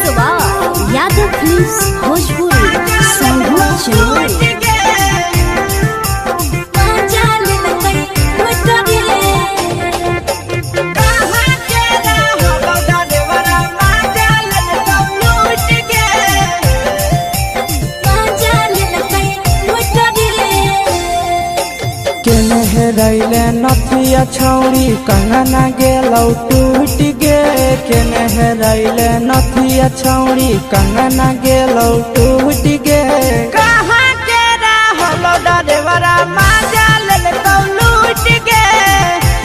Yadav films Bhojpuri संगीत channel. रैले नथिया छौड़ी कंगना गेलौ टूट गे। केने रैले नथिया छौड़ी कंगना गेलौ टूट गे। कहाँ के रहलो डरेवरा माजा लेलकौ लूट गे।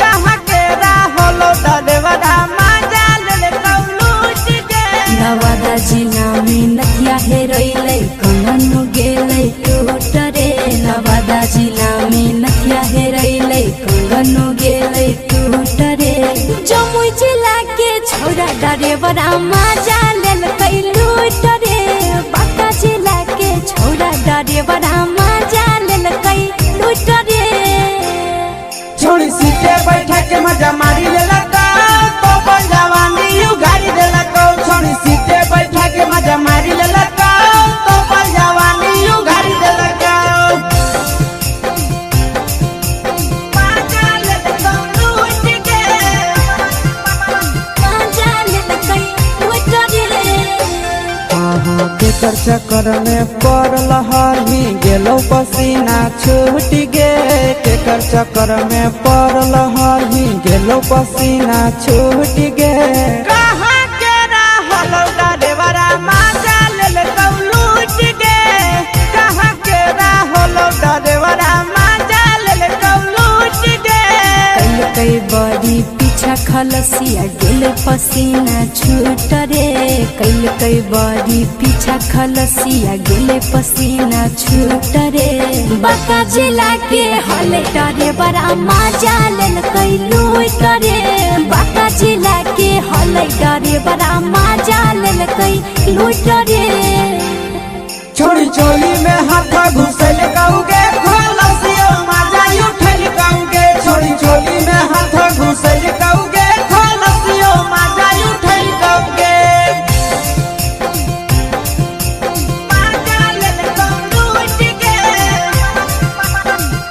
कहाँ के रहलो डरेवरा माजा लेलकौ लूट गे। नवादा जिला में नथिया हेरैले कंगन गेलै टूट रे। नवादा जिला में नथिया हेरैले कंगन गेलै टूट रे। जमुई जिला के छौरा डरेवरा माजा लेलकै लूट रे। बांका जिला के छौरा डरेवरा माजा लेलकै लूट रे। छोड़ी सीटे बैठा के मजा मारी लेलकौ तो बन जवानी यू गाड़ी देलकौ। छोड़ी सीटे बैठा के मजा मारी लेलकौ तो बन जवानी यू गाड़ी देलकौ। केकर चक्कर में पड़ल हरही गेलौ पसीना छूट गे। केकर चक्कर में पड़ल हरही गेलौ पसीना छूट गे। कहाँ के रहलो डरेवरा माजा लेलकौ लूट गे। कहाँ के रहलो डरेवरा माजा लेलकौ लूट गे। कई बड़ी पीछा खलसिया गेल पसीना छूट रे। कई बड़ी पीछा खलसिया गेल पसीना छूट रे। बांका जिला के हले डरेवरा माजा लेलकै लूट रे। बांका जिला के हले डरेवरा माजा लेलकै लूट रे। छोड़ी चोली में हाथ घुसल कौगे खलसियो माजा उठल कौगे। छोड़ी चोली में हाथ घुसल कौगे खलसियो माजा उठल कौगे। माजा लेलकौ लूट गे।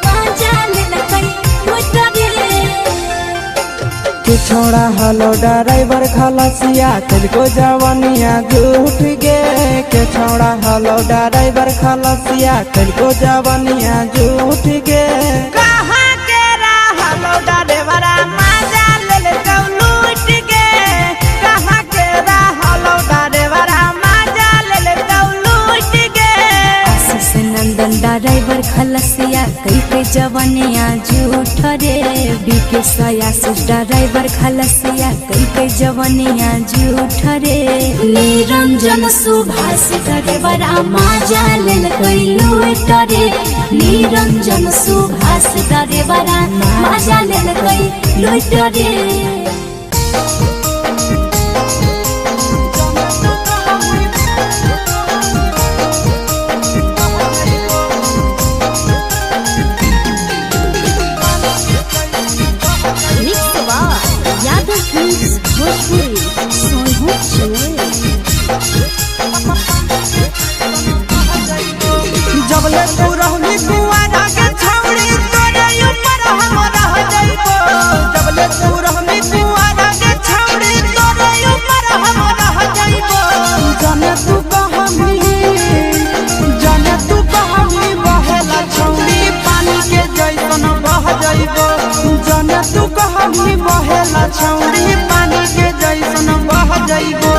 माजा लेलकै लूट रे। तू छोड़ा हलो ड्राइवर खलसिया तेलको जवानिया झूठ गे। के छोड़ा हलो ड्राइवर खलसिया तेलको जवानिया झूठ गे। कहाँ के रहलो डरेवरा माजा लेलकौ लूट गे। कहाँ के रहलो डरेवरा माजा लेलकौ लूट गे। आशीष नंदन ड्राइवर खलसिया कई जवानिया झूठ रे। बीके आशीष ड्राइवर खलसिया कई जवानिया झूठ रे। निरंजन सुभाष ड्राइवरा माजा लेलकै लूट रे। निरंजन सुभाष ड्राइवरा माजा लेलकै लूट रे। यादव फिल्म्स भोजपुरी संगीत चैनल। जबले तू रहली कुआरा के छौड़ी तोरे ऊपर हम रह जाइबो। जबले तू रहली कुआरा के छौड़ी तोरे ऊपर हम रह जाइबो। जाने तू कहमी बहेला छौड़ी पानी के जैसन बह जाइबो। जाने तू कहमी बहेला छौड़ी पानी के जैसन बह जाइबो।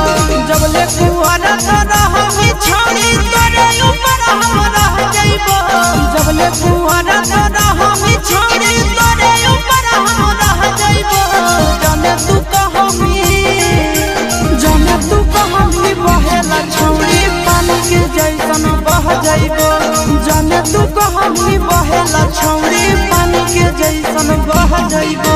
जबले कुआरा तो रहमी छौड़ी तोरे ऊपर हम रह जाइबो। जबले कुआरा तो रहमी छौड़ी तोरे ऊपर हम रह जाइबो। जाने तू कहमी बहेला छौड़ी पानी के जैसन बह जाइबो। जाने तू कहमी बहेला छौड़ी पानी के जैसन बह जाइबो।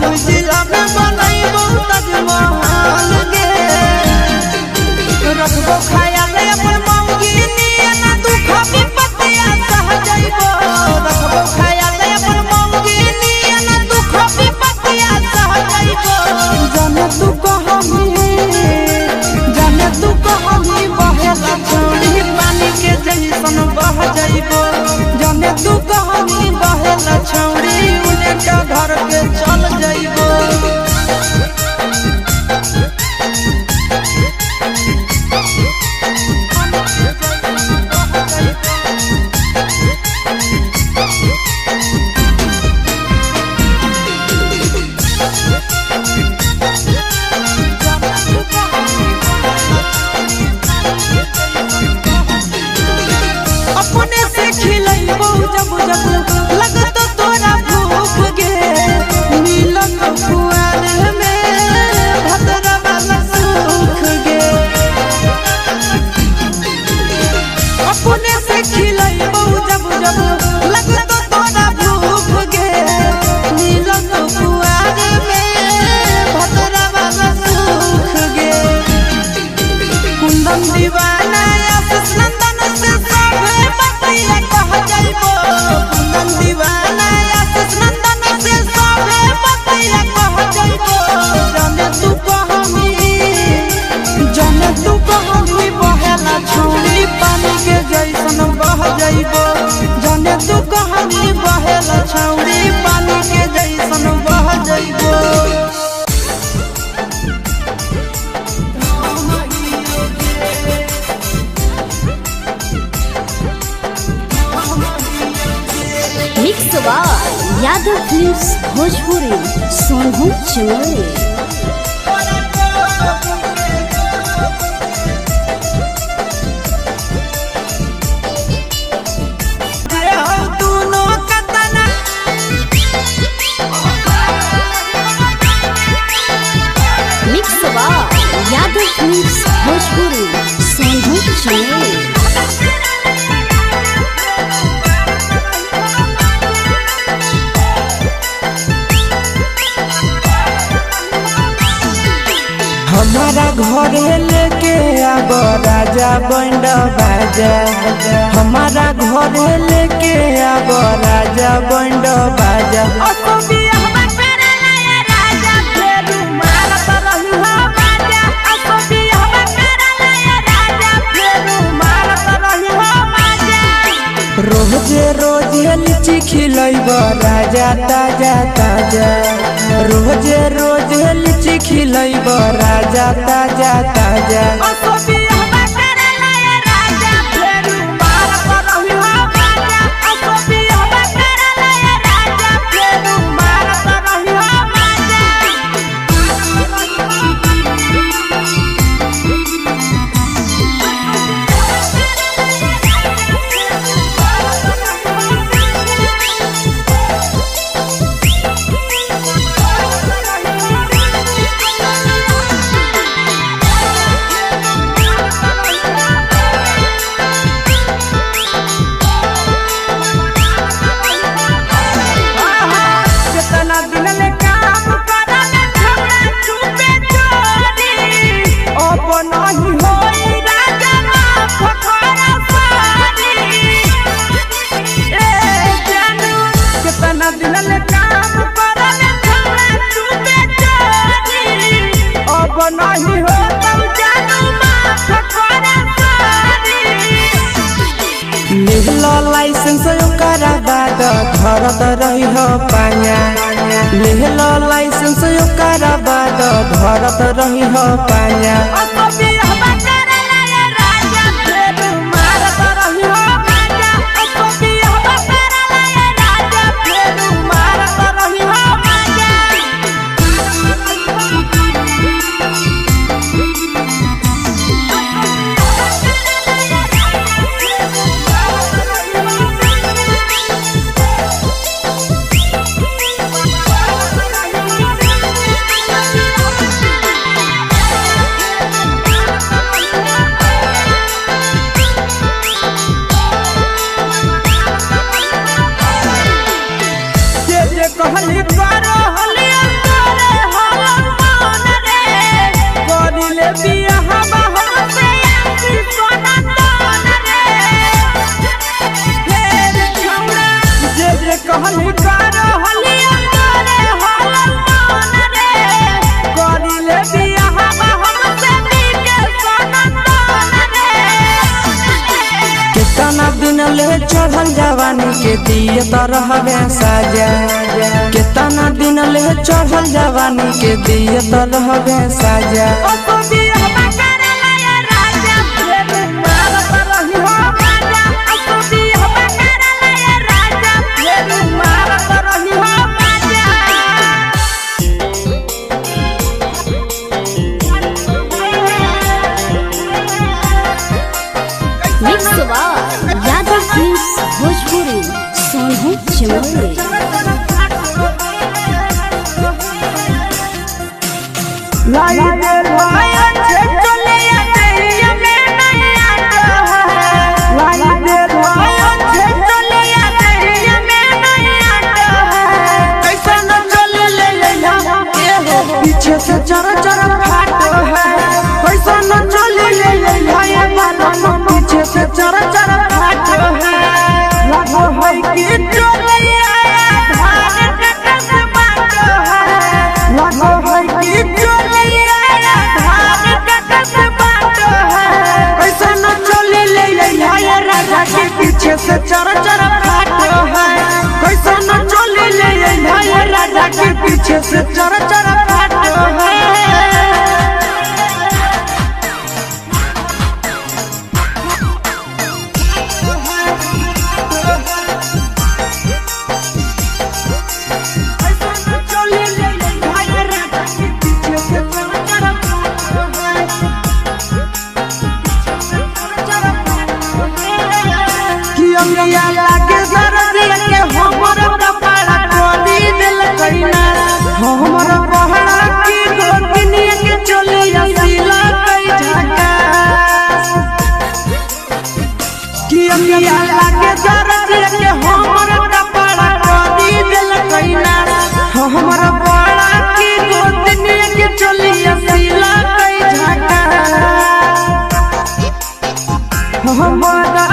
हम जिला में बनैबो ताजमहल गे रखबो ख्याल अपन मौगी नियना दुख विपत्तिया सह जइबो रखबो ख्याल अपन मौगी नियना दुख विपत्तिया सह जइबो जाने तू कहमी बहेला छौड़ी पानी के जैसन बह जइबो जाने तू कहमी बहेला छौड़ी उनका घर के चल जइबो अपने से खिलैबो जब जब लगतो तोरा भूख गे मिलन खुआर में भतरा वाला सुख गे अपने से खिलैबो जब जब लगतो तोरा भूख गे मिलन खुआर में भतरा वाला सुख गे कुंदन दीवाना आशीष नंदन से सभे बतिया कह जइबो कुंदन दीवाना आशीष नंदन से सभे बतिया कह जइबो जाने तू कहमी बहेला छौड़ी पानी के जैसन बह जइबो जाने तू कहमी बहेला छौड़ी पानी के जैसन बह जइबो mix by Yadav films Bhojpuri Sonu Chamoli. Mix by Yadav films Bhojpuri Sonu Chamoli. हमारा घर लेके आब राजा बैंड बाजा हमारा घर लेके आब राजा बैंड बाजा रोजे रोजे लीची खिलैब राजा ताजा ताजा रोजे रोजे लीची खिलैब राजा ताजा ताजा लाइसेंस ओकरा बाद धरत रही हो पाया लेहलो लाइसेंस ओकरा बाद धरत रही हो पाया ले चढ़ल जवानी के दिए तो रहबे साजा। कितना दिन ले चढ़ल जवानी के दिए तो रहबे साजा। यादव फिल्म्स भोजपुरी सोनू चमोली। पीछे से चरा चरा फाटो है पैसा न चले ले पीछे से चरा चरा फाटो है लगो है कि चलिया धान कटस बाटो है लगो है कि चलिया धान कटस बाटो है पैसा न चले ले राजा के पीछे से चरा चरा फाटो है पैसा न चले ले राजा के पीछे से चरा चरा फाटो है। लागे जरदिया के हमर कपड़ा कोदी दिल कइना हमर पहड़ा की गोतनिया के चलिया सिला कई झका कि अमिया लागे जरदिया के हमर कपड़ा कोदी दिल कइना हमर पहड़ा की गोतनिया के चलिया सिला कई झका हमारा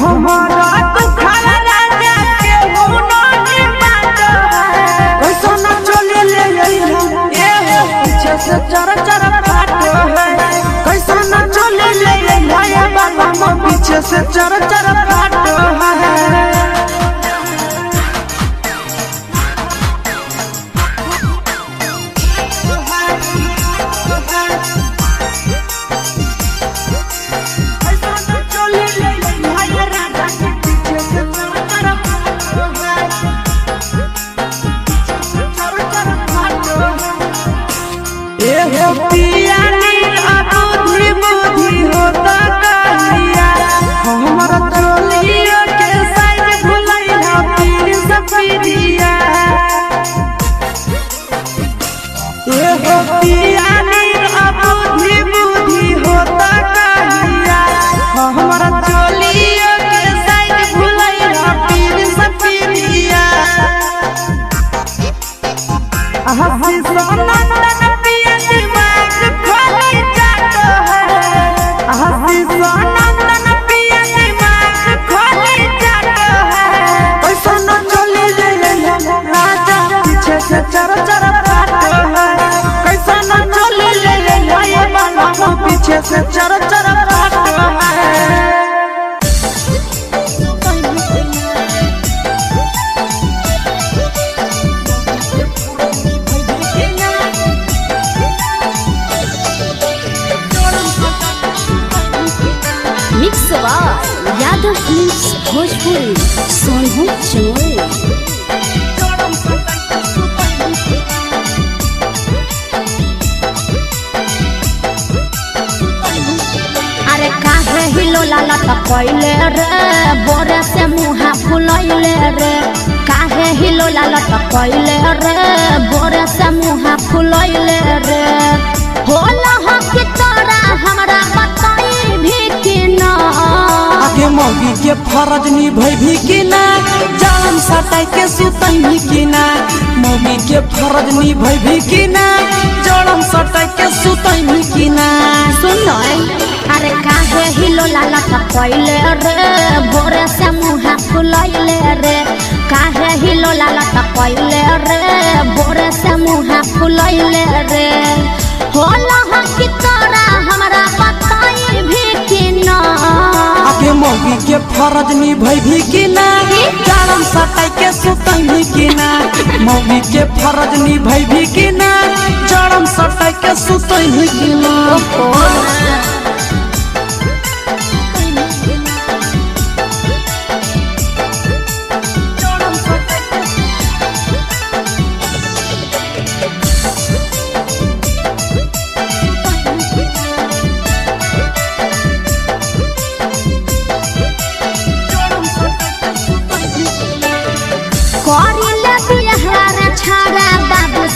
हमारा तो खाला राजा के होना की बात है कैसा न चले ले ये पीछे से चरा चरा फाटो है कैसा न चले ले बाबा पीछे से चरा चरा फाटो है। पिया बुद्धि बुद्धि होता कहिया हमारा चोलियों के साइड भुलैया पीर सपीरिया पिया बुद्धि बुद्धि होता कहिया हमारा चोलियों के साइड भुलैया पीर सपीरिया हंसी सोना चरा चरा फाटो है कैसा न चले ले बाबा पीछे से चरा चरा फाटो है। Mix Yadav films Bhojpuri Sonu Chamoli. हिलो लाला पकैले रे बोरे से मुहा फुलैले रे काहे हिलो लाला पकैले रे बोरे से मुहा फुलैले रे होला हो कि तोरा हमरा बताई भी कि ना आगे मौगी के फरज निभै भी कि ना जान सटाई के सुतई भी कि ना मौगी के फरज निभै भी कि ना जान सटाई के सुतई भी कि ना। सुन अरे काहे हिलो लाला पकैले रे बोरे से मुहा फुलैले रे काहे हिलो लाला पकैले रे बोरे से मुहा फुलैले रे होला हो कि तोरा हमरा फरज निभैभी कि ना जालम सटाई के सुतैभी कि ना मौगी के फरज निभैभी कि ना जालम सटाई के सुतैभी कि ना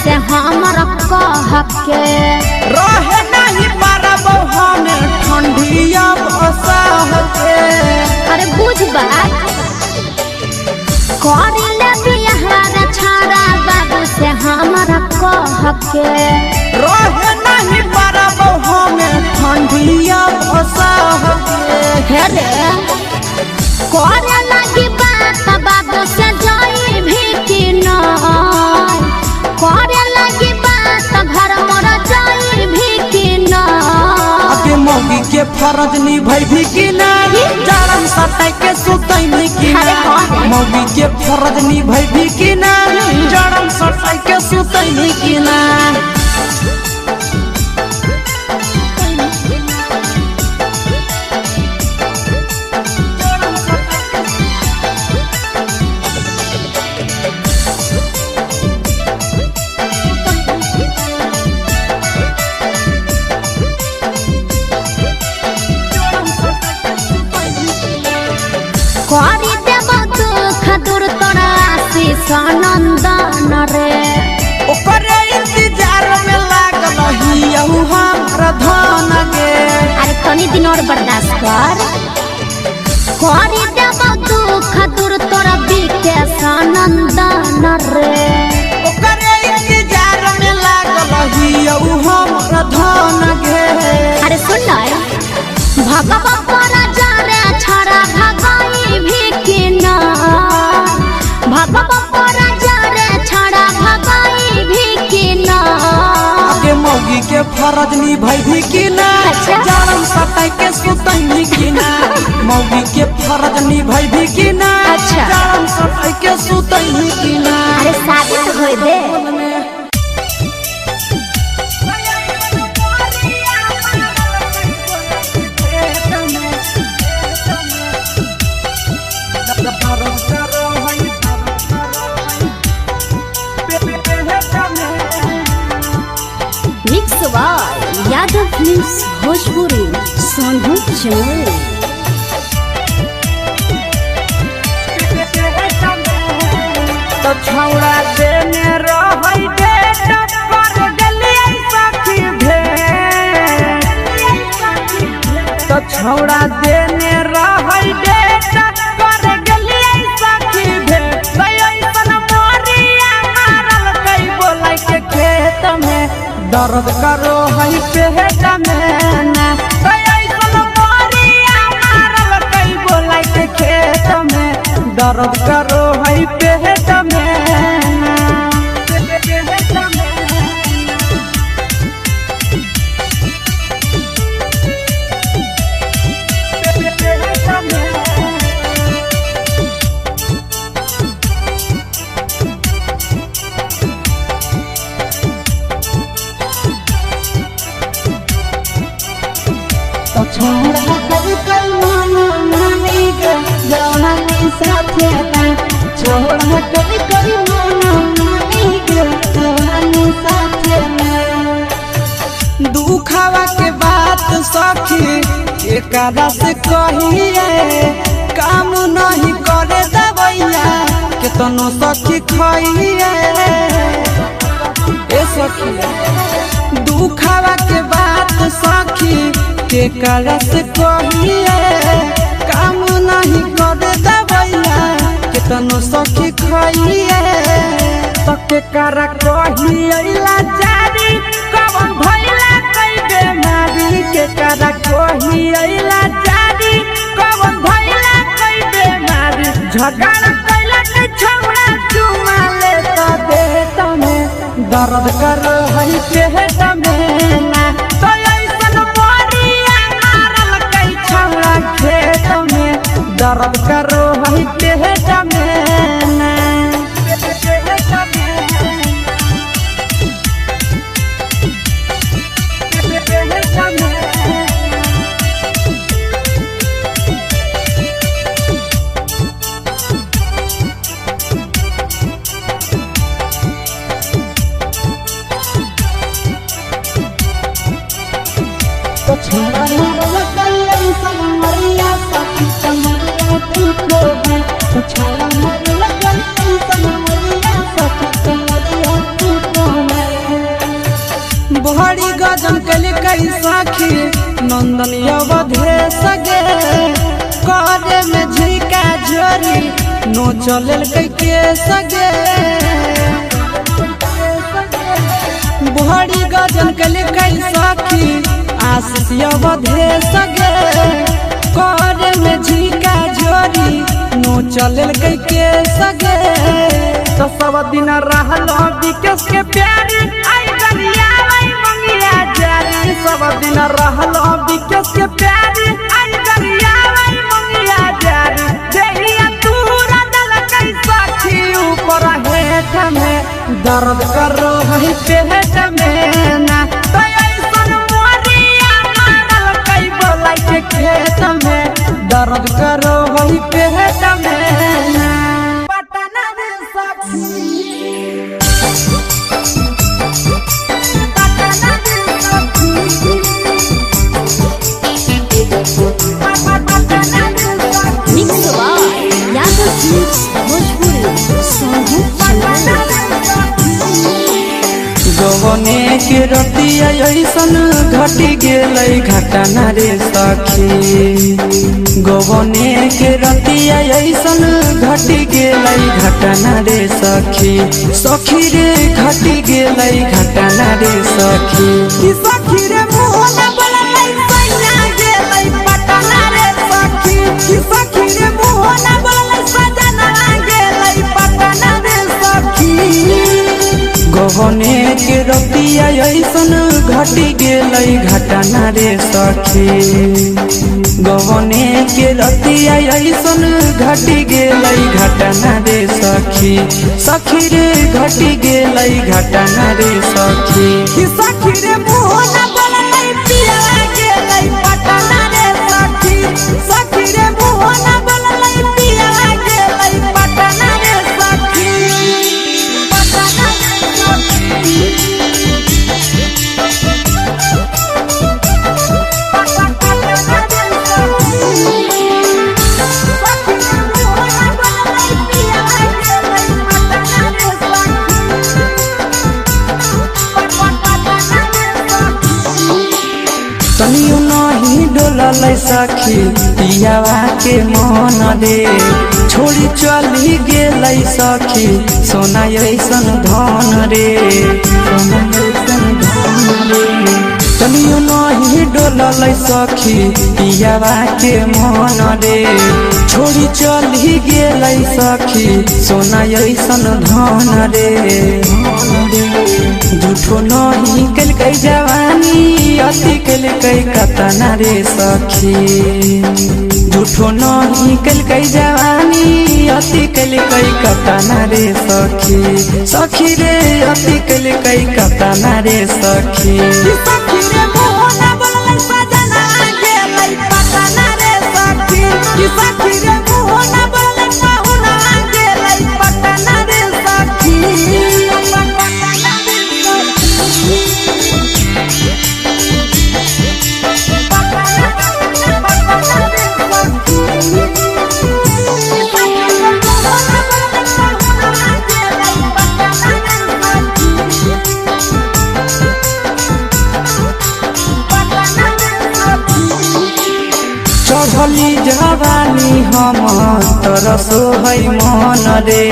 से हमर कह के रहे नहीं पारब हमें ठंडिया बसाह के अरे बुझ बात करिले बिहार छाड़ा बाबू से हमर कह के रहे नहीं पारब हमें ठंडिया बसाह के रे करे लगी बात बाबू से जाई भी कि ना करे लगी बात घर मोर जाई भी कि ना आगे मौगी के फरज निभैभी कि ना जालम सटाई के सुतैभी कि ना मौगी के फरज निभैभी कि ना जालम सटाई के सुतैभी कि ना करी देव दुख दूर तोरा आशीष नंदन रे ओकरे इंतजार में लागल हियहु हमर धन गे अरे तनी दिन और बर्दाश्त कर करी देव दुख दूर तोरा विकेश नंदन रे ओकरे इंतजार में लागल हियहु हमर धन गे अरे सुन भगवा पर जारे छड़ा भगाई भी कि ना भगवा पर जारे छड़ा भगाई भी कि ना आगे मौगी के फरज निभैभी कि ना जालम सटाई के सुतैभी कि ना मौगी के फरज निभैभी कि ना जालम सटाई के सुतैभी कि ना अरे शादी तो होई दे mix by Yadav films Bhojpuri Sonu चौल तो छौड़ा देने रहै डेट कर गलिए सखी भेट तो छौड़ा देने रहै डेट कर गलिए सखी भेट ऐसन मोरिया मारल कई बोलै के खेत में दर्द करो है पेट में ना ऐसन मोरिया मारल कई बोलै के खेत में दर्द करो है पेट में छोड़ा कभी कल माना मानी गे जवानी साथे ना छोड़ा कभी कभी माना मानी गे जवानी साथे ना दुखवा के बात सखी एकरा से कहिए काम नहीं करे दबैया केतनो सखी खइए ए सखी दुखवा के बात सखी केकरा से कहिए काम नहीं करे दबैया केतनो सखी खइए तो केकरा कहिए लाचारी कवन भइला कई बेमारी केकरा कहिए लाचारी कवन भइला कई बेमारी झगड़ा कैला के छौड़ा चुमा ले तो दे तमे दर्द कर है पेट में ना तो ऐसन मोरिया मारल कई छौड़ा खेत में दर्द करो है पेट में ना। बहरी गजन कल कई साखी नंदन अवधे सगे करे में झिका झोरी नो चलल कई के सगे। बहरी गजन कल कई साखी आशीष अवधे सगे करे में झिका झोरी नो चलल कई के सगे। तो सब दिन रहल विकेश के प्यारी आई गलिया मंगिया जारी सब दिन रहल विकेश के प्यारी आई गलिया मंगिया जारी देहिया तूरा दल कई साखी ऊपर हेठ में दर्द करो है पेट में ना। तो ऐसन मोरिया मारल कई बोलाई के खेत में दर्द करो है पेट में ना। पटना रे साखी गवने के रतिया ऐसन घटी गेलै घटना रे सखी। गवने के रतिया ऐसन घटी गेलै घटना रे सखी। सखी रे घटी गेलै घटना रे सखी। सखी रे मुँह न बोलै सैया गेलै पटना रे सखी। सखी रे मुँह न बोलै सजना गेलै पटना रे सखी। गवने के रतिया ऐसन घटी गेलै घटना रे सखी। गवने के रतिया ऐसन घटी गेलै घटना रे सखी। सखी रे घटी गेलै घटना रे सखी। सखी रे मुँह न बोलै पिया गेलै पटना रे सखी। सखी रे मुँह न बोलै पिया गेलै पटना रे सखी। पटना रे तनियो नहीं डोललै सखी पियावा के मन रे। छोड़ी चली गेलै सखी सोना ऐसन धन रे। सोना ऐसन धन रे। तनियो नहीं डोललै सखी पियावा के मन रे। छोड़ी चली गेलै सखी सोना ऐसन धन रे। झूठो नहीं कलकै जवानी अति कलकै कतना रे सखी। झूठो नहीं कलकै जवानी अति कलकै कतना रे सखी। सखी रे अति कलकै कतना रे सखी। सखी रे मुँह न बोलै सजना गेलै पटना रे सखी। सखी रे मुँह न बोलै पहुना गेलै पटना रे सखी। चढ़ली जवानी हम तरसो है मन रे।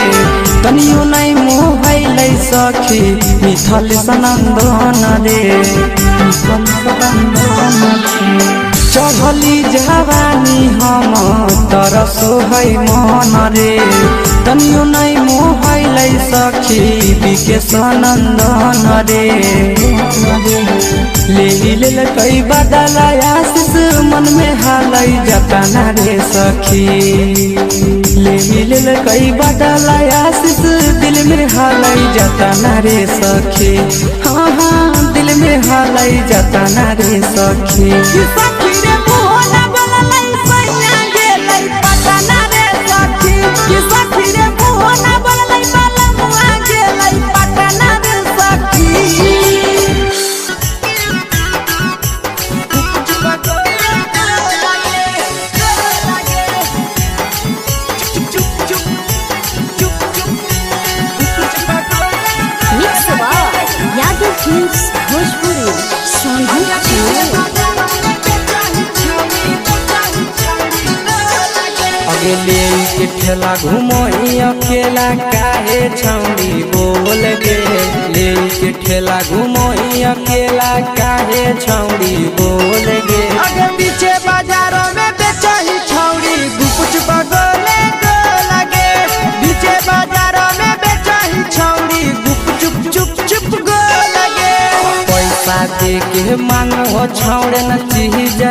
तनियो नहीं मोहलै सखी मिथल सनंदन रे। मिथल सनंदन चढ़ली जवानी हम तरसो है मन रे। तनियो नहीं मोहलै सखी विकेश नंदन रे ले कई बदला आशीष मन में हालै जतना रे सखी ले कई बदला आशीष दिल में हालै जतना रे सखी हाँ हाँ दिल में हालै जतना रे सखी सखी रे मोहना बोललै सैया गेलै पटना रे सखी सखी रे मोहना बोललै बालमुआ गेलै पटना रे सखी यादव फिल्म्स भोजपुरी अगले के ठेला घूमो अकेला काहे छौड़ी बोल गे ले के ठेला घूमो अकेला काहे छौड़ी बोल गे आगे पीछे बाजारों में बेचही छौड़ी गुपुच बगले को लगे पीछे बाजारों में बेचही छौड़ी गुप चुप चुप चुप गो लगे पैसा दे के मांगो छौड़े न चीज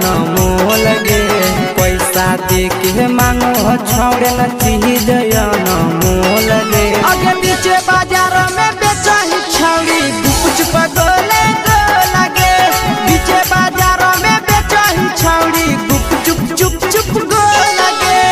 न मोल गे पैसा दे के मांगो छौड़े न चीज न मोल गे आगे पीछे बाजारों में बेचही छौड़ी गुपुच बगले को लगे पीछे बाजारों में बेचही छौड़ी गुप चुप चुप चुप गो लगे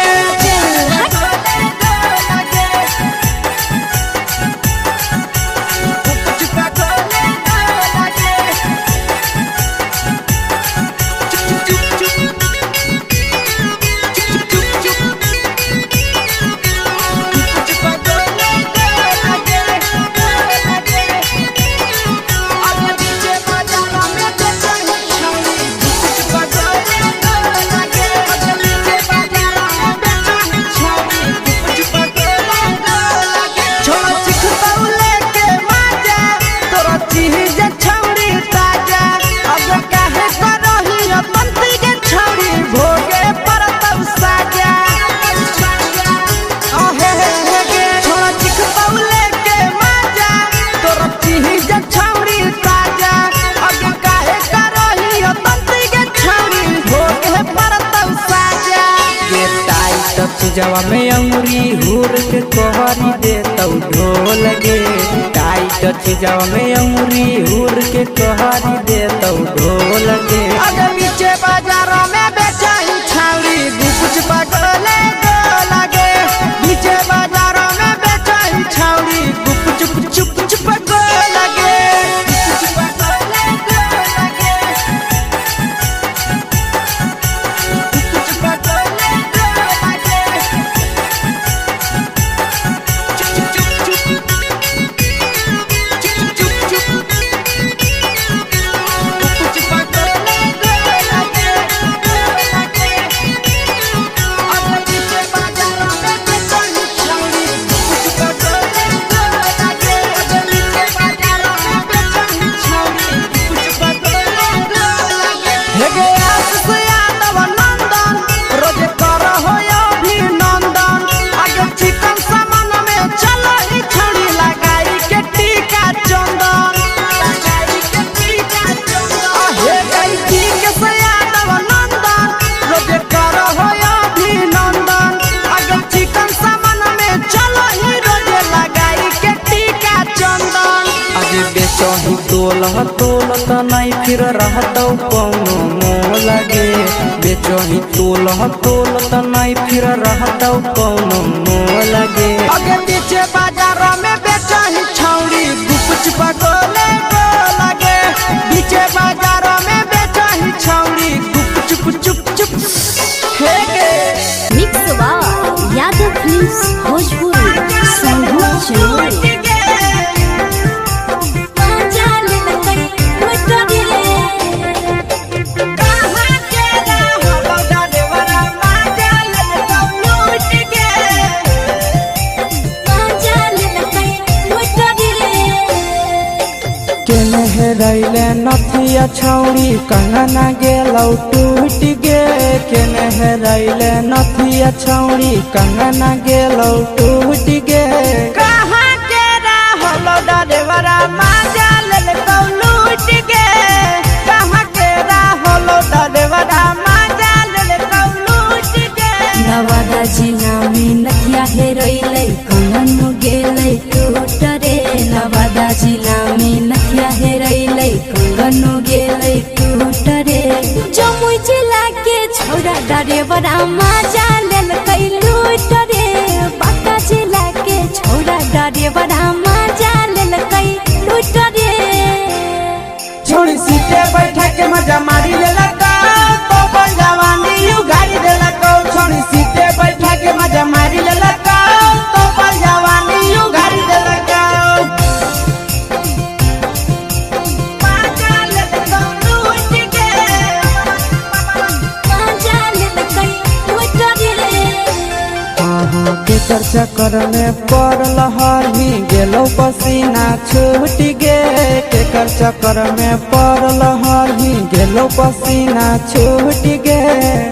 जवा में अंगुरी हुर के कोहरी दे तौ ढोल गे टाइट जवा में अंगुरी हुर के कोहरी दे तौ ढोल गे आगे पीछे बाजारों में बेचही छौड़ी गुपुच बगले को लगे पीछे बाजारों में बेचही छौड़ी गुप चुप चुप चुप गो लगे बेचही तोल त नहीं फिर रहतौ कौनो मोल गे बेचही तोल त नहीं फिर रहतौ कौनो मोल गे आगे पीछे बाजारों में बेचही छौड़ी गुपुच बगले को लगे पीछे बाजारों में बेचही छौड़ी गुप चुप चुप चुप हे गे मिक्स यादव फिल्म्स भोजपुरी संगीत रैले नथिया छौड़ी कंगना गेलौ टूट गे केने हेरैले नथिया छौड़ी कंगना गेलौ टूट गे कहाँ के रहलो डरेवरा माजा लेल कौ लूट गे कहाँ के रहलो डरेवरा माजा लेल कौ लूट गे नवादा जिला में नथिया हेरैले कंगन गेलै टूट रे नवादा जिला में नथिया हेरैले कंगन गेलै टूट रे जमुई जिला के छौड़ा डरेवरा माजा लेल कै लूट रे बांका जिला के छौड़ा डरेवरा माजा लेल कै लूट रे छोड़ी सीटे बैठा के मजा मारी लेला तो बन जवानी यू गाड़ी देला को छोड़ी सीटे बैठा के मजा मारी लेला तो बन जवानी यू गाड़ी देला को माजा ले तो लूट के माजा लेल कै लूट रे के चर्चा कर में पड़ल हरही गेलो पसीना छूट गे के चर्चा कर में पड़ल हरही गेलो पसीना छूट गे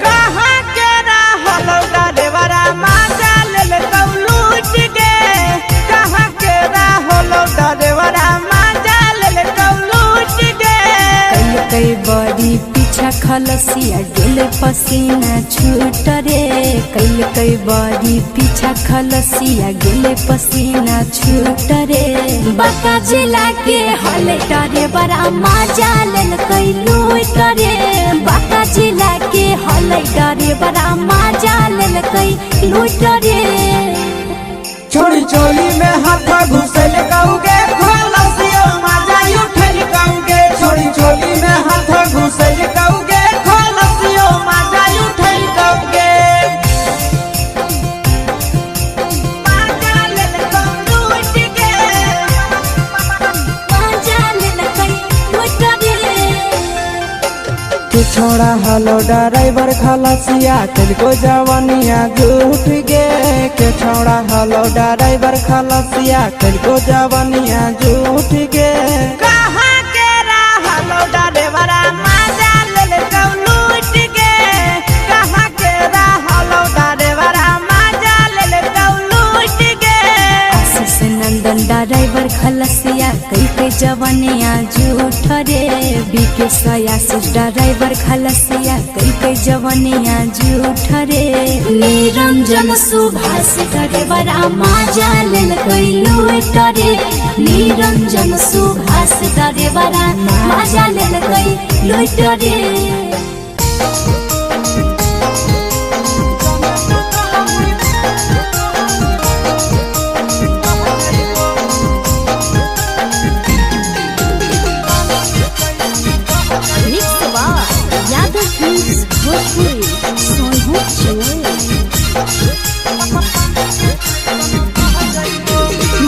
कहाँ के रहलो डरेवरा माजा लेल कौ लूट गे कहाँ के रहलो डरेवरा माजा लेल कौ लूट गे कई बड़ी पीछा खलसिया गेले पसीना छूट रे कई बड़ी पीछा खलसिया गेले पसीना छूट रे बांका जिला के हले डरे बड़ा माजा लेल कई लूट रे बांका जिला के हले डरे बड़ा माजा लेल कई लूट रे छोड़ी चोली में हाथ घुसल कौगे खलसियो माजा उठल कौगे छोड़ी चोली में हाथ घुसल कौगे खलसियो माजा उठल कौगे माजा लेल कौ लूट गे माजा लेल कई लूट रे तू छोड़ा हलो ड्राइवर खलसिया तेलको जवानिया झूठ गे के छोड़ा हलो ड्राइवर खलसिया तेलको जवानिया झूठ गे कहाँ के रहलो ड्राइवरा माजा लेल कौ लूट गे कहाँ के रहलो ड्राइवरा माजा लेल कौ लूट गे आशीष नंदन ड्राइवर खलसिया कई जवानिया झूठ रे बीके आशीष ड्राइवर खलसिया कई जवानिया झूठ रे निरंजन सुभाष ड्राइवरा माजा लेल कई लूट रे निरंजन सुभाष ड्राइवरा माजा लेल कई लूट रे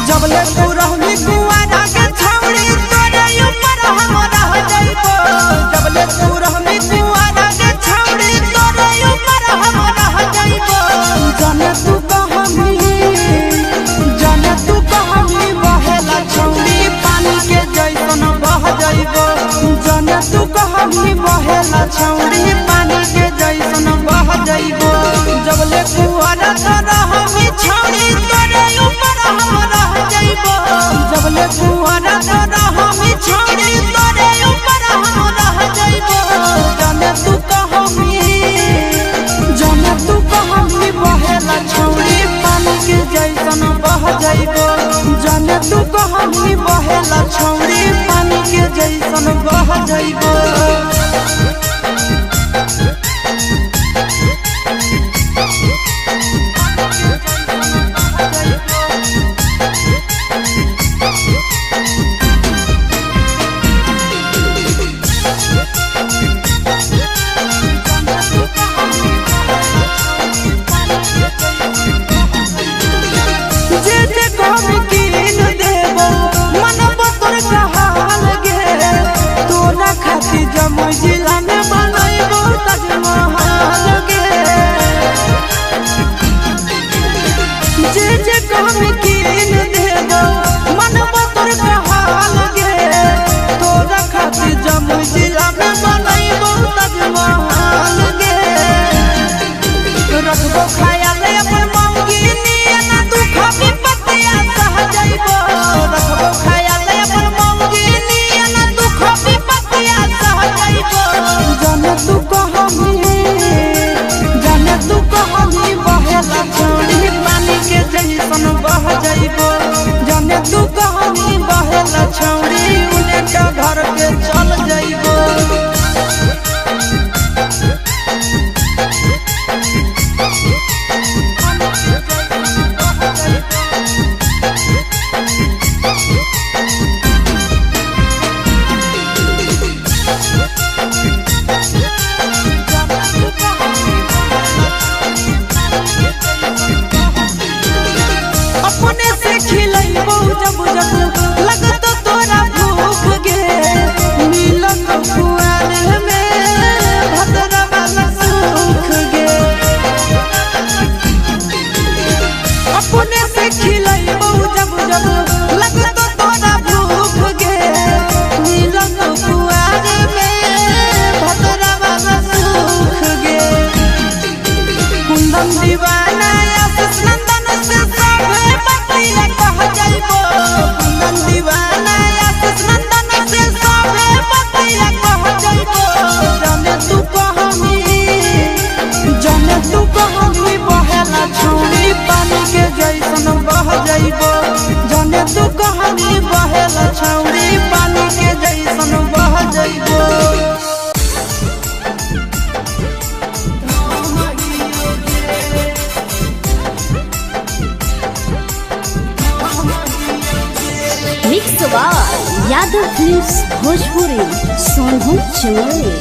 जबले तू रहनी कुआरा के छौड़ी तोरे ऊपर हम रह जाइबो जबले तू रहनी कुआरा के छौड़ी तोरे ऊपर हम रह जाइबो जाने तू कहानी बहेला छौड़ी पानी के जैसन बह जाइबो जाने तू कहानी बहेला छौड़ी पानी के जैसन बह जाइबो जबले कुआरा तो रहनी छौड़ी तोरे ऊपर हम रह जाइबो जबले कुआरा तो रहनी छौड़ी तोरे ऊपर हम रह जाइबो जाने तू कहानी बहेला छौड़ी पानी के जैसन बह जाइबो जाने तू कहानी बहेला छौड़ी पानी के जैसन बह जाइबो जमुई जिला में बनैबो ताजमहल गे जे काम कीन देबो मन बतर कहाल गे तोरा खातिर जमुई फिल्म्स भोजपुरी सोनू चौरे।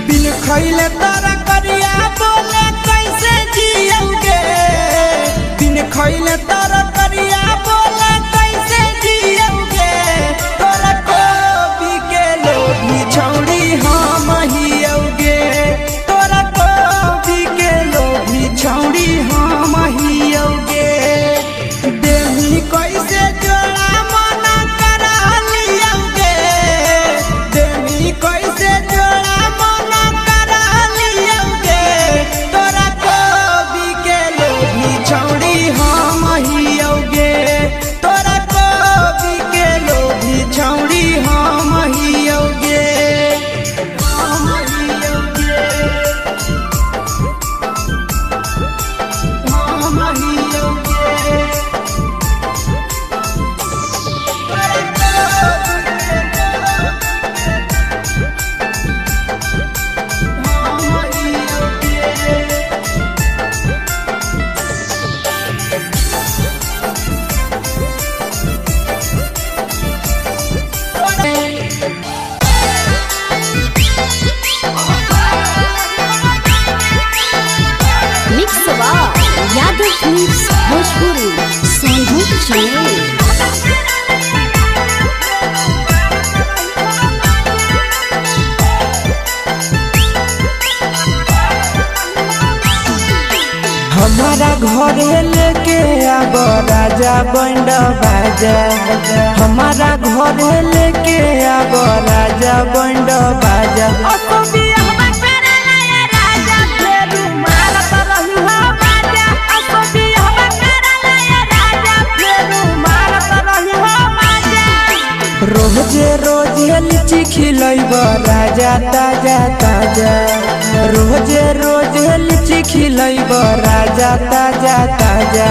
बिन खैले तारा करिया बोले कैसे जियोगे, बिन खैले तारा करिया बोले कैसे जियोगे, तोरा कोबी के लोभी छौड़ी हम हियोगे, तोरा कोबी के लोभी छौड़ी हम हियोगे, देही कैसे जोड़ा मना करा लियोगे, देही कैसे जोड़ा मना करा लियोगे, तोरा कोबी के लोभी छौड़ी हम हियोगे, तोरा कोबी के लोभी छौड़ी हम हियोगे, हम हियोगे, हम हियोगे। मिक्स यादव फिल्म्स भोजपुरी सोनू चौरे। हमारा घर लेके आब राजा बंड बाजा, हमारा घर लेके आब राजा बंड बाजा, रोजे रोजे लीची खिलैब राजा ताजा ताजा, रोजे रोजे लीची खिलैब राजा ताजा ताजा,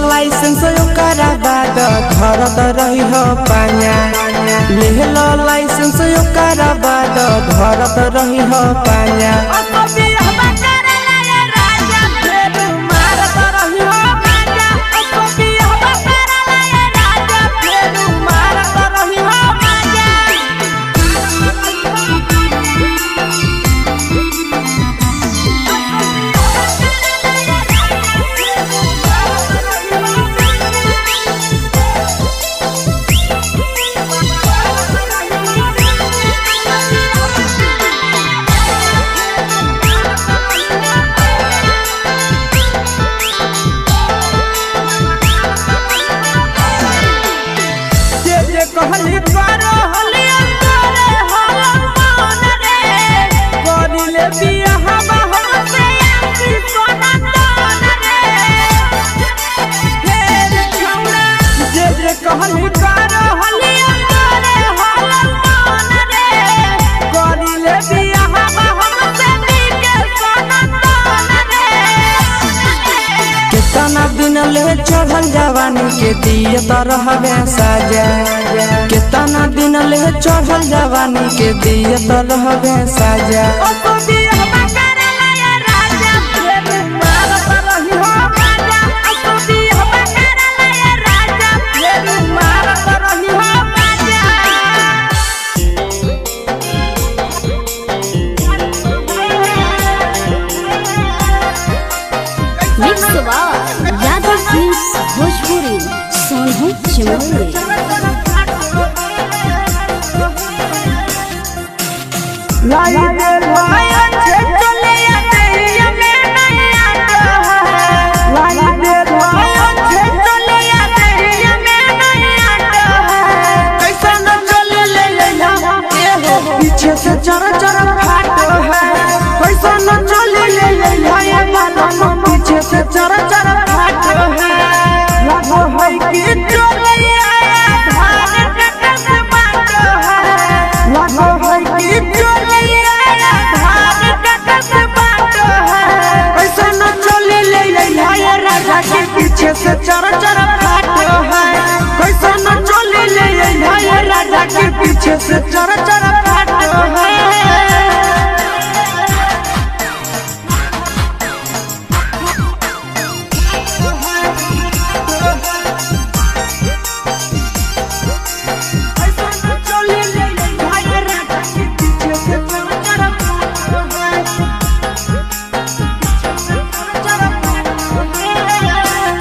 लाइसेंस ओकरा बाद धरत रही हो पाया, लेहलो लाइसेंस ओकरा बाद धरत रही हो पाया, चढ़ल जवानी के दिए तो रहबे साजा, कितना दिन ले चढ़ल जवानी के दिए तो रहबे साजा, चमोली लाई दे भाई अच्छे चले आते में नहीं आता है लाई दे भाई अच्छे चले आते में नहीं आता है कैसा न चले ले ये हो पीछे से चर चर फाटो है कैसा न चले ले ये बालों पीछे से चर चर फाटो है लगो है कि चले आया धान कटक बाटो है लगो है कि चले आया धान कटक बाटो है कैसा न चले ले ये राजा के पीछे से चर चर फाटो है कैसा न चले ले ये राजा के पीछे से चर चर फाटो है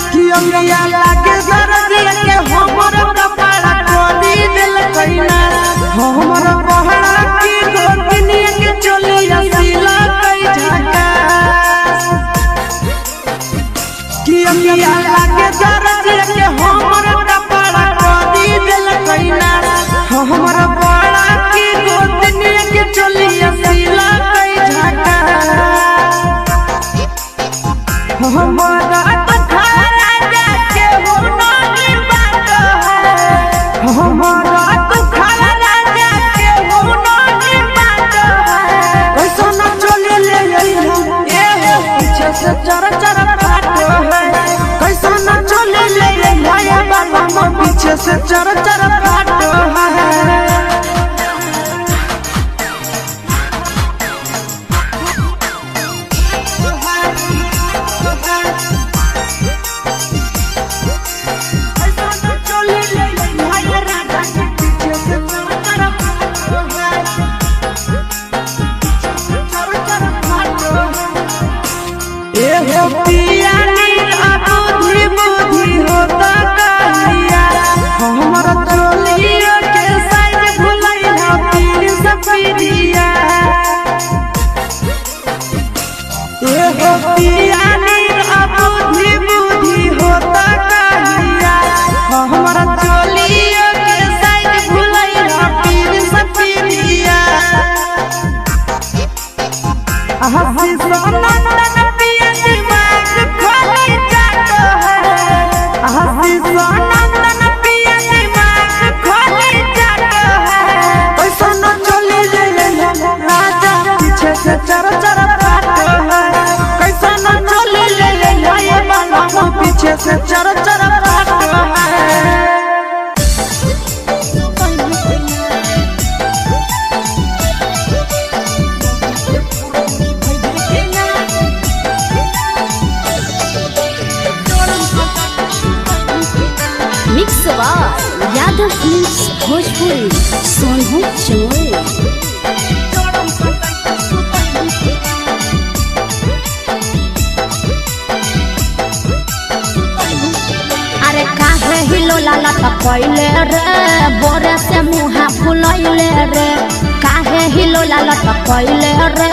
लागे दर्द के हमर कपड़ा खोली दिल कइना हमर पहड़ा की गोतनी के चली सिला कई झका कि अमिया लागे दर्द के हमर कपड़ा खोली दिल कइना हमर पहड़ा की गोतनी के चली सिला कई झका हमारा हमारा तो खाला राजा के हो नहीं बात है कैसा न चले ले ये पीछे से चर चर फाटो है कैसा न चले ले ये बाबा पीछे से चर चर फाटो है पिया बुद्धि बुद्धि होता कहिया हमारा चोलिया के साइड भुलैया तीर सफिरिया एहो पिया बुद्धि बुद्धि होता कहिया हमारा चोलिया के साइड भुलैया तीर सफिरिया हंसी सोना हंसी सोनंदन पिया दिमाग खोली जाता है कैसा न चले ले राजा पीछे से चर चर फाटो है कैसा न चले ले ये बालों पीछे से चर चर फाटो है यादव फिल्म्स भोजपुरी सोनू चमोली अरे काहे हिलो लाला तो पहले रे बोरे से मुहा फुलैले रे काहे हिलो लाला तो पहले रे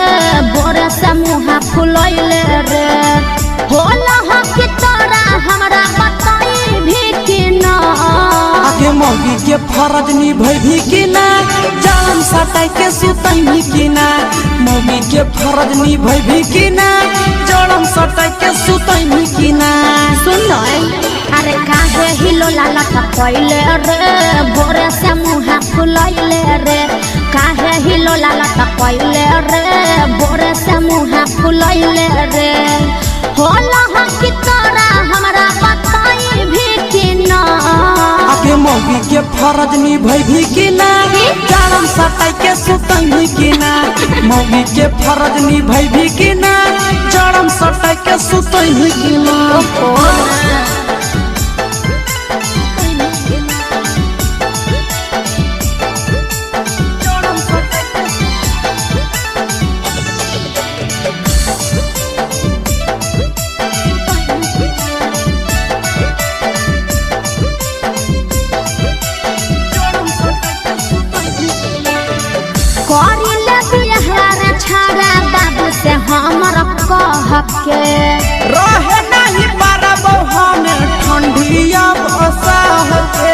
बोरे से मुहा फुलैले रे होला हो कि तोरा हमरा बताई भी कि ना आगे मौगी के फरज निभई भी कि ना जान सटाई के सुतई भी कि ना मौगी के फरज निभई भी कि ना जड़म सटाई के सुतई भी कि ना सुन अरे काहे हिलो लाला तो पहले रे बोरे से मुहा फुलैले रे काहे हिलो लाला तो पहले रे बोरे से मुहा फुलैले रे होला हो कि तोरा हमरा बताई भी कि ना आगे मौगी के फरज निभई भी कि ना जड़म सटाई के सुतई भी कि ना मौगी के फरज निभई भी कि ना जड़म सटाई के सुतई भी कि ना से हमारा कह के रहे नहीं पारब हमें ठंडिया बसाह के।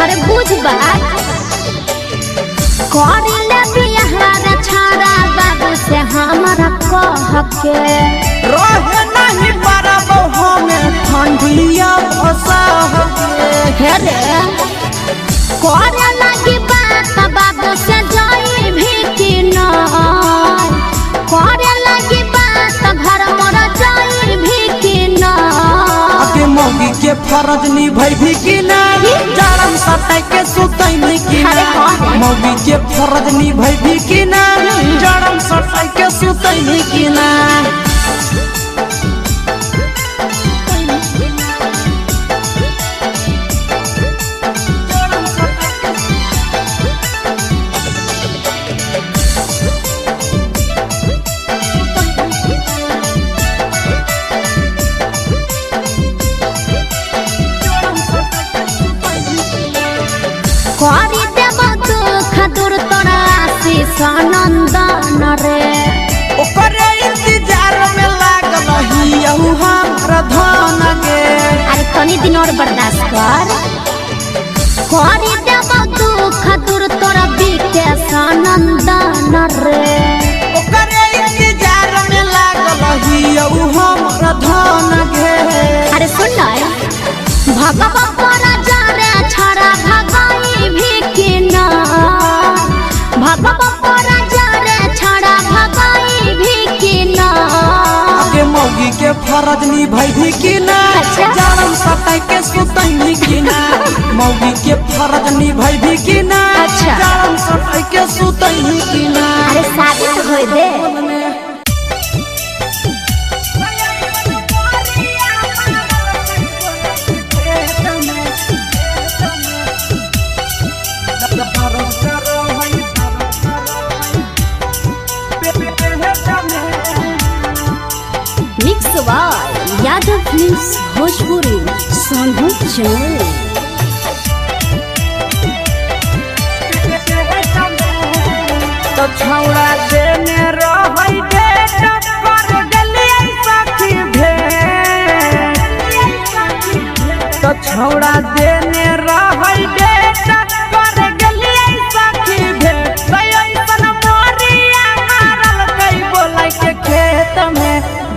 अरे बुझ बात करी ले बियाह रे छाड़ा बाबू से हमारा कह के रहे नहीं पारब हमें ठंडिया बसाह के। हे रे करे लगी बात बाबू से जाई भी कि नहीं करे लगी बात घर मोरा जाई भी कि नहीं आगे मौगी के फरज निभाई भी कि ना जारम सटाई के सुतई नहीं कि ना मौगी के फरज निभाई भी कि ना जारम सटाई के सुतई नहीं कि ना। करी देव दुख दूर तोरा आशीष नंदन रे ओकरे इंतजार में लागल ही हमरा धन गे। अरे तनी दिन और बर्दाश्त कर करी देव दुख दूर तोरा विकेश नंदन रे ओकरे इंतजार में लागल ही हमरा धन गे। अरे सुन भगवा परा जा रे छड़ा भगाई भी कि ना भगवा परा जा रे छड़ा भगाई भी कि ना आगे मौगी के फरज निभाई भी कि ना जारम सटाई के सुतई नहीं कि ना मौगी के फरज निभाई भी कि ना जारम सटाई के सुतई नहीं कि ना। अरे शादी तो होई दे mix by Yadav films Bhojpuri Sonu channel. तो छौड़ा देने रहै डेट कर गलियै सखी भेट। तो छौड़ा देने रहै डेट कर गलियै सखी भेट। ऐसन मोरिया मारल कई बोलै के खेत में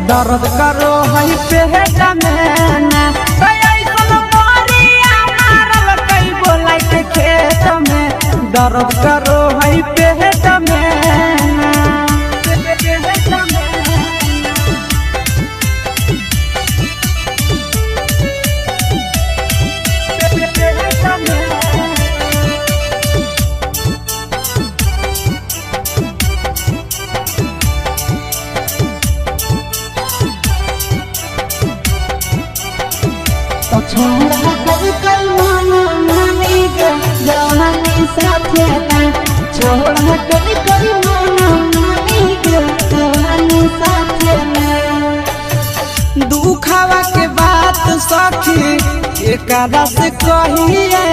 दर्द करो है पेट में ना। ऐसन मोरिया मारल कई बोलै के खेत में दर्द करो है पेट में ना। छोड़ा कभी कल माना मानी गे जवानी साथे ना छोड़ा कभी कल माना मानी गे जवानी साथे ना। दुखावा के बात सखी एकरा से कहिए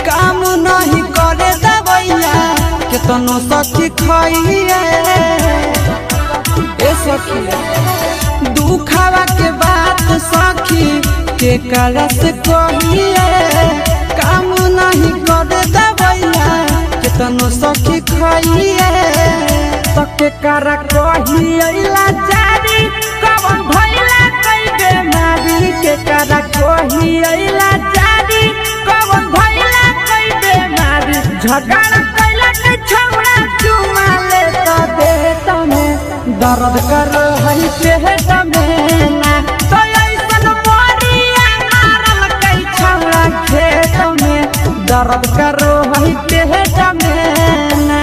काम नहीं करे दवैया केतनो सखी खइए। ए सखी दुखावा के बात सखी केकरा से कहिए काम नहीं करे दवैया केतनो सखी खइए। तो केकरा कहिए लाचारी कवन भइला कई बेमारी केकरा कहिए लाचारी कवन भइला कई बेमारी। झगड़ा कैला के छौड़ा चुमा ले तो देत में दर्द कर है पेट में ना। तो ऐसन मोरिया मारल कई छौड़ा खेत में दर्द करो है पेट में ना।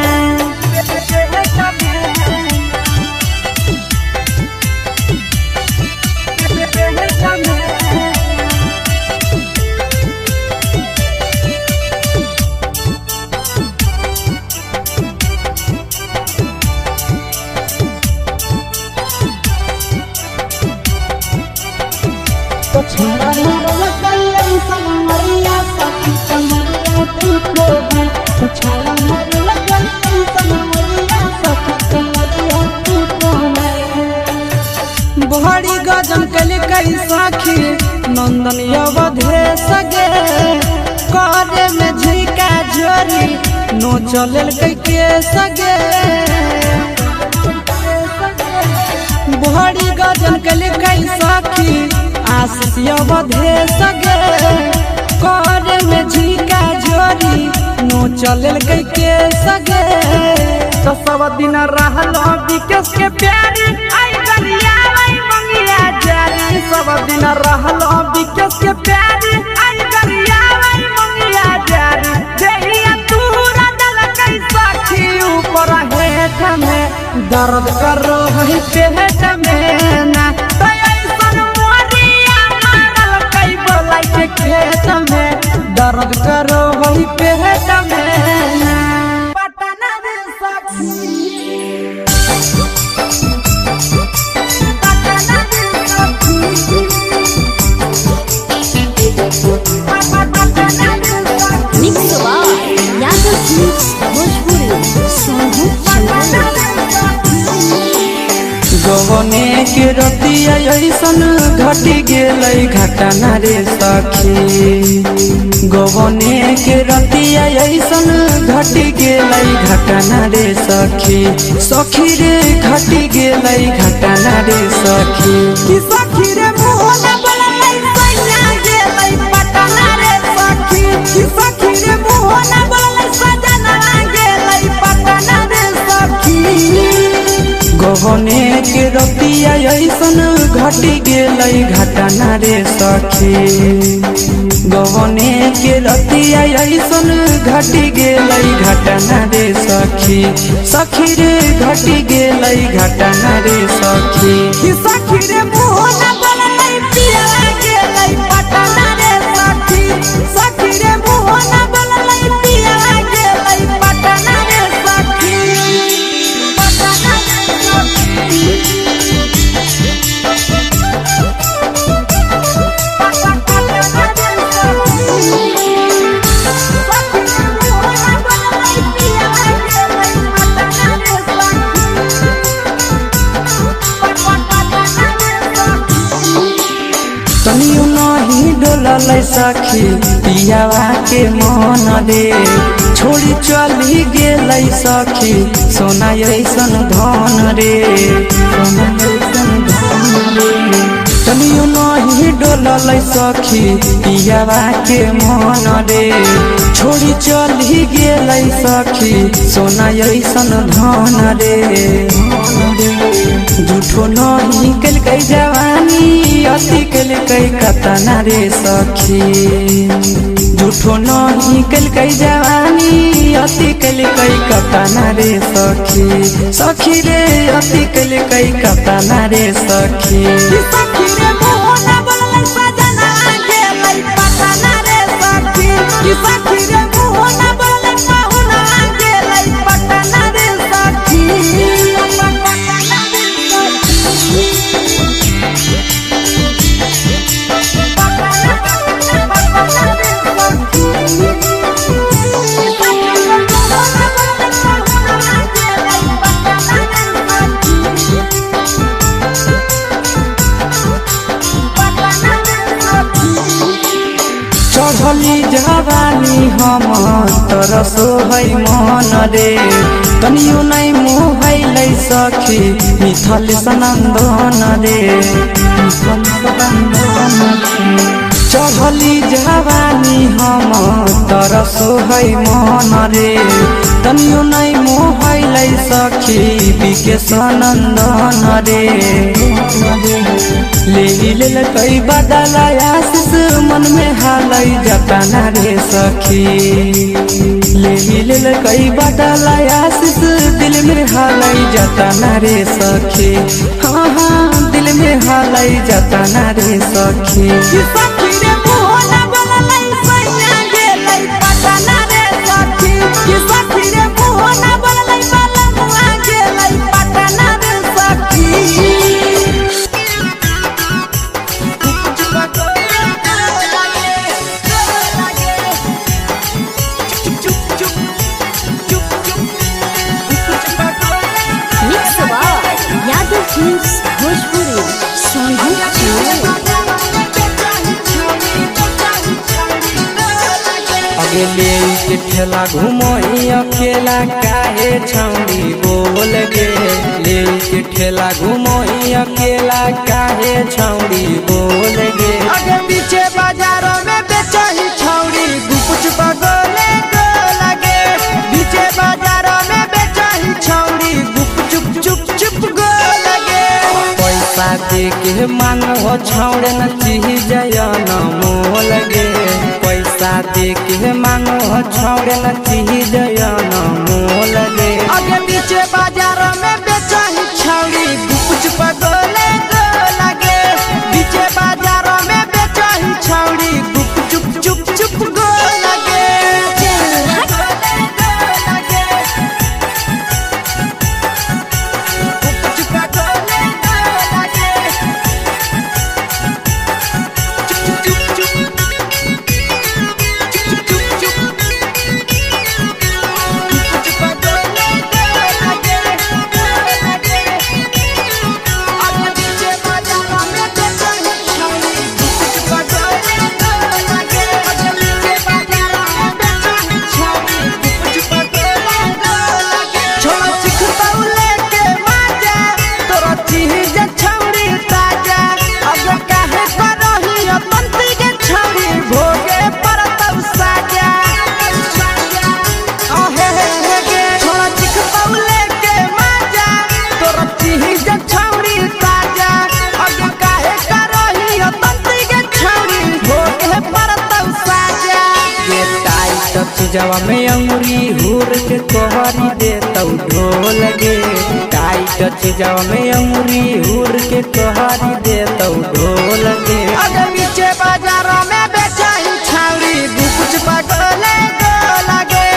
तो छोड़ा मारल कई समरिया सखी समरिया तू को है तो छोड़ा मारल कई समरिया सखी समरिया तू को है। चंदन अवधे सगे करे में झिका झोरी नो चलल के सगे बड़ी गजन के लिखै सखी आशीष अवधे सगे करे में झिका झोरी नो चलल के सगे तो सब दिन रहल विकेश के प्यारी आई गलिया आई मंगिया जारी सब दिन रहल विकेश के प्यारी आई गलिया आई मंगिया जारी देहिया तूरा दल कै सखी ऊपर हेठ में दर्द कर रही पेट में ना तो ऐसन मोरिया मारल कै बोलाई के खेत में दर्द कर रही पेट में ना पटना दे सखी गवने के रतिया ऐसन घटी गेलै घटना रे सखी गवने के रतिया ऐसन घटी गेलै घटना रे सखी सखी रे घटी गेलै घटना रे सखी कि सखी रे मोहना बोलै सैया गेलै पटना रे सखी कि सखी रे मोहना बोलै सजना गेलै पटना रे सखी गवने के रतिया ऐसन घटी गेलै घटना रे सखी गवने के रतिया ऐसन घटी गेलै घटना रे सखी सखी रे घटी गेलै घटना रे सखी कि सखी रे मोहना बोलै पिया गेलै पटना रे सखी सखी रे मोहना बोलै पिया गेलै पटना रे सखी पटना रे तनियो नहीं डोललै सखी पियावा के मन रे छोड़ी चली गेलै सखी सोना ऐसन धन रे सोना ऐसन धन रे तनियो नहीं डोललै सखी पियावा के मन रे छोड़ी चली गेलै सखी सोना ऐसन धन रे झूठो नहीं कलकै जवानी अति कलकै कतना रे सखी झूठो नहीं कलकै जवानी अति कलकै कतना रे सखी सखी रे अति कलकै कतना रे सखी सखी रे मोहना बोलै सजना गेलै पटना रे सखी कि सखी रे मोहना बोलै पाहुना गेलै पटना रे सखी चढ़ली जवानी हम तरसो है मन रे तनियो नहीं मोहलै सखी मिथल सनंदन रे मिथल सनंदन चढ़ली जवानी हम तरसो है मन रे तनियो नहीं मोहलै सखी विकेश नंदन रे ले कई बदला आशीष मन में हालै जतना रे सखी ले कई बदला आशीष दिल में हालै जतना रे सखी हाँ हाँ दिल में हालै जतना रे सखी कि सखी रे मोहना बोलै सैया गेलै पटना रे सखी कि सखी रे मोहना बोलै बालमुआ गेलै पटना रे सखी Yaduh Films Bhojpuri Song ठेला घुमई अकेला काहे छौड़ी बोल गे लेके ठेला घुमई अकेला काहे छौड़ी बोल गे आगे पीछे बाजारों में बेचही छौड़ी गुपुच पगोले गो लगे पीछे बाजारों में बेचही छौड़ी गुप चुप चुप चुप गो लगे पैसा दे के मांगो छौड़े न चीज न मोल गे पैसा दे के मांगो छौड़े न चीज न मोल गे आगे पीछे बाजारों में बेचही छौड़ी गुपुच पगोले गो लगे पीछे बाजारों में बेचही छौड़ी गुप चुप चुप चुप गो लगे जवा में अंगुरी हुर के तोहरी दे तौ ढोल गे टाइट जवा में अंगुरी हुर के तोहरी दे तौ ढोल गे आगे पीछे बाजारों में बेचही छौड़ी गुपुच पगोले गो लगे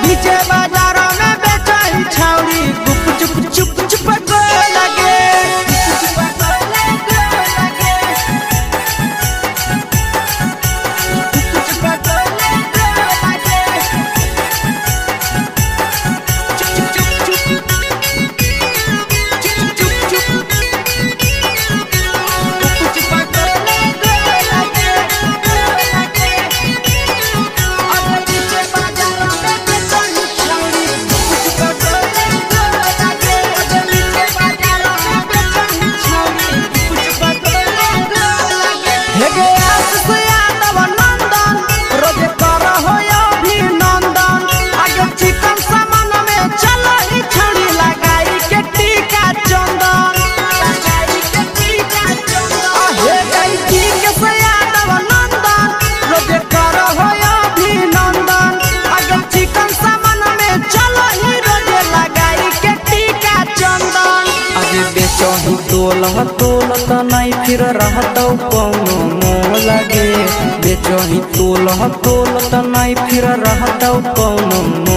पीछे बाजारों में बेचही छौड़ी गुप चुप चुप चुप गो लगे बेचही तोल त नहीं फिर रहतौ कौनो मोल गे बेचही तोल त नहीं फिर रहतौ कौनो